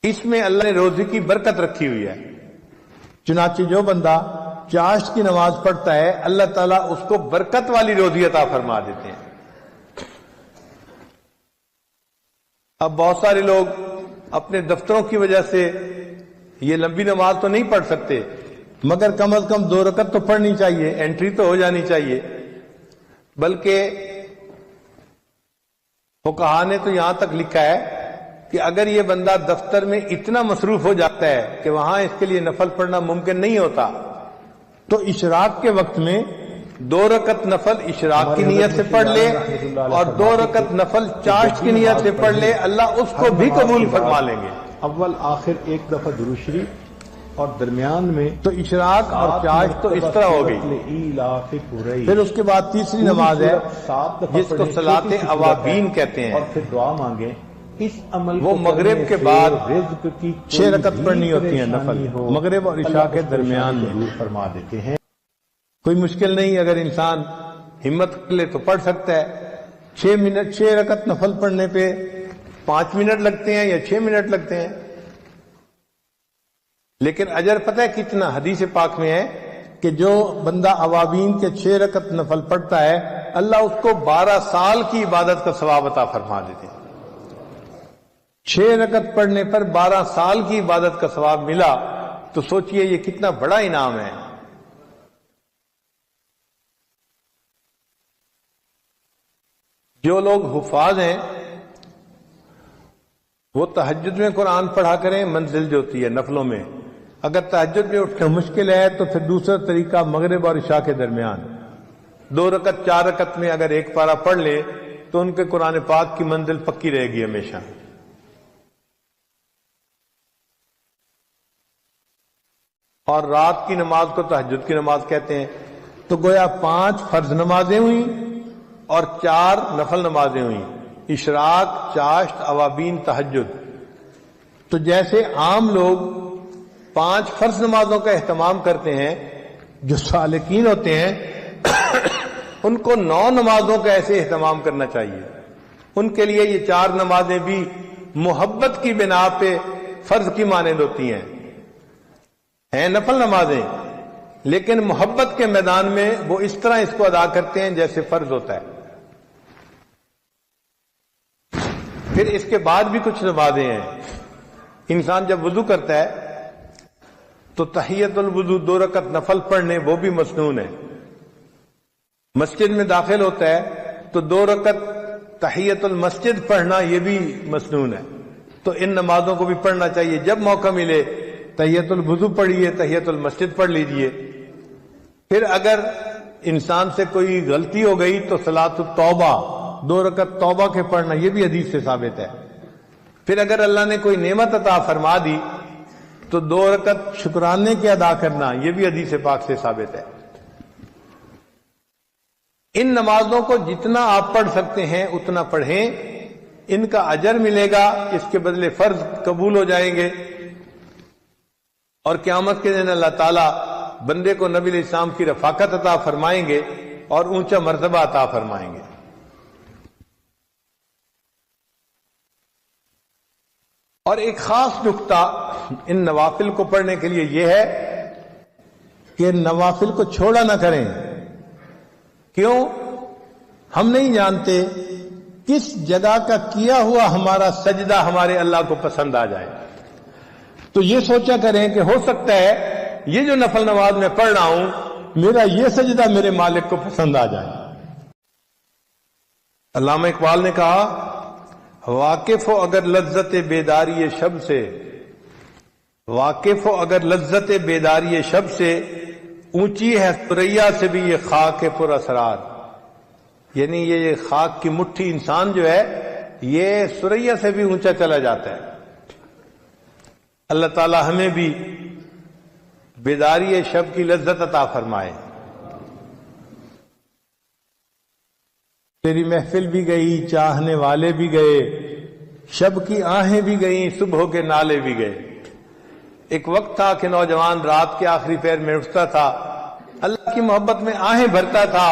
اس میں اللہ نے روزے کی برکت رکھی ہوئی ہے. چنانچہ جو بندہ چاشت کی نماز پڑھتا ہے اللہ تعالیٰ اس کو برکت والی روزی عطا فرما دیتے ہیں. اب بہت سارے لوگ اپنے دفتروں کی وجہ سے یہ لمبی نماز تو نہیں پڑھ سکتے، مگر کم از کم 2 رکعت تو پڑھنی چاہیے، انٹری تو ہو جانی چاہیے. بلکہ فقہا نے تو یہاں تک لکھا ہے کہ اگر یہ بندہ دفتر میں اتنا مصروف ہو جاتا ہے کہ وہاں اس کے لیے نفل پڑھنا ممکن نہیں ہوتا تو اشراق کے وقت میں 2 رکعت نفل اشراق کی نیت سے پڑھ لے اور 2 رکعت نفل چاشت کی نیت سے پڑھ لے، اللہ اس کو بھی قبول فرما لیں گے. اول آخر ایک دفعہ درود شریف اور درمیان میں تو اشراق اور چاشت تو اس طرح ہو گئی. پھر اس کے بعد تیسری نماز ہے جس کو صلاۃ اوابین کہتے ہیں، اور پھر دعا مانگیں. اس عمل وہ مغرب کے بعد رزق کی 6 رکعت پڑھنی ہوتی ہیں نفل، مغرب اور عشاء کے درمیان میں فرما دیتے ہیں. کوئی مشکل نہیں، اگر انسان ہمت کر لے تو پڑھ سکتا ہے. 6 رکعت نفل پڑھنے پہ 5 منٹ لگتے ہیں یا 6 منٹ لگتے ہیں، لیکن اجر پتہ ہے کتنا؟ حدیث پاک میں ہے کہ جو بندہ اوابین کے 6 رکعت نفل پڑھتا ہے اللہ اس کو 12 سال کی عبادت کا ثواب عطا فرما دیتے ہیں. 6 رکعت پڑھنے پر 12 سال کی عبادت کا ثواب ملا تو سوچئے یہ کتنا بڑا انعام ہے. جو لوگ حفاظ ہیں وہ تہجد میں قرآن پڑھا کریں، منزل جو ہوتی ہے نفلوں میں. اگر تہجد میں اٹھنا مشکل ہے تو پھر دوسرا طریقہ مغرب اور عشاء کے درمیان 2 رکعت 4 رکعت میں اگر ایک پارہ پڑھ لے تو ان کے قرآن پاک کی منزل پکی رہے گی ہمیشہ. اور رات کی نماز کو تہجد کی نماز کہتے ہیں. تو گویا 5 فرض نمازیں ہوئیں اور 4 نفل نمازیں ہوئیں، اشراق، چاشت، اوابین، تہجد. تو جیسے عام لوگ 5 فرض نمازوں کا اہتمام کرتے ہیں، جو سالکین ہوتے ہیں ان کو 9 نمازوں کا ایسے اہتمام کرنا چاہیے. ان کے لیے یہ 4 نمازیں بھی محبت کی بنا پہ فرض کی مانند ہوتی ہیں نفل نمازیں، لیکن محبت کے میدان میں وہ اس طرح اس کو ادا کرتے ہیں جیسے فرض ہوتا ہے. پھر اس کے بعد بھی کچھ نمازیں ہیں. انسان جب وضو کرتا ہے تو تحیت الوضو 2 رکعت نفل پڑھنے وہ بھی مسنون ہے. مسجد میں داخل ہوتا ہے تو 2 رکعت تحیت المسجد پڑھنا یہ بھی مسنون ہے. تو ان نمازوں کو بھی پڑھنا چاہیے. جب موقع ملے تحیت الوضو پڑھیے، تحیت المسجد پڑھ لیجئے. پھر اگر انسان سے کوئی غلطی ہو گئی تو صلاۃ التوبہ 2 رکعت توبہ کے پڑھنا یہ بھی حدیث سے ثابت ہے. پھر اگر اللہ نے کوئی نعمت عطا فرما دی تو 2 رکعت شکرانے کے ادا کرنا یہ بھی حدیث پاک سے ثابت ہے. ان نمازوں کو جتنا آپ پڑھ سکتے ہیں اتنا پڑھیں، ان کا اجر ملے گا، اس کے بدلے فرض قبول ہو جائیں گے. اور قیامت کے دن اللہ تعالیٰ بندے کو نبی علیہ السلام کی رفاقت عطا فرمائیں گے اور اونچا مرتبہ عطا فرمائیں گے. اور ایک خاص نقطہ ان نوافل کو پڑھنے کے لیے یہ ہے کہ نوافل کو چھوڑا نہ کریں. کیوں؟ ہم نہیں جانتے کس جگہ کا کیا ہوا ہمارا سجدہ ہمارے اللہ کو پسند آ جائے. تو یہ سوچا کریں کہ ہو سکتا ہے یہ جو نفل نماز میں پڑھ رہا ہوں میرا یہ سجدہ میرے مالک کو پسند آ جائے. علامہ اقبال نے کہا واقف ہو اگر لذت بیداری شب سے، واقف ہو اگر لذت بیداری شب سے، اونچی ہے ثریا سے بھی یہ خاک پر اسرار. یعنی یہ خاک کی مٹھی انسان جو ہے یہ ثریا سے بھی اونچا چلا جاتا ہے. اللہ تعالی ہمیں بھی بیداری شب کی لذت عطا فرمائے. تیری محفل بھی گئی، چاہنے والے بھی گئے، شب کی آہیں بھی گئیں، صبح کے نالے بھی گئے. ایک وقت تھا کہ نوجوان رات کے آخری پہر میں اٹھتا تھا، اللہ کی محبت میں آہیں بھرتا تھا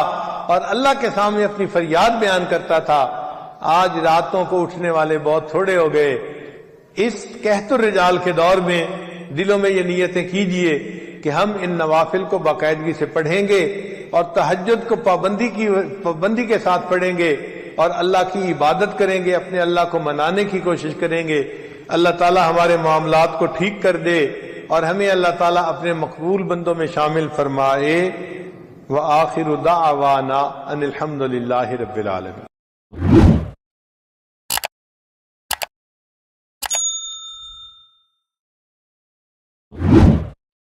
اور اللہ کے سامنے اپنی فریاد بیان کرتا تھا. آج راتوں کو اٹھنے والے بہت تھوڑے ہو گئے. اس قحط الرجال کے دور میں دلوں میں یہ نیتیں کیجئے کہ ہم ان نوافل کو باقاعدگی سے پڑھیں گے اور تہجد کو پابندی کے ساتھ پڑھیں گے اور اللہ کی عبادت کریں گے، اپنے اللہ کو منانے کی کوشش کریں گے۔ اللہ تعالی ہمارے معاملات کو ٹھیک کر دے اور ہمیں اللہ تعالی اپنے مقبول بندوں میں شامل فرمائے۔ وآخر دعوانا ان الحمد للہ رب العالمین۔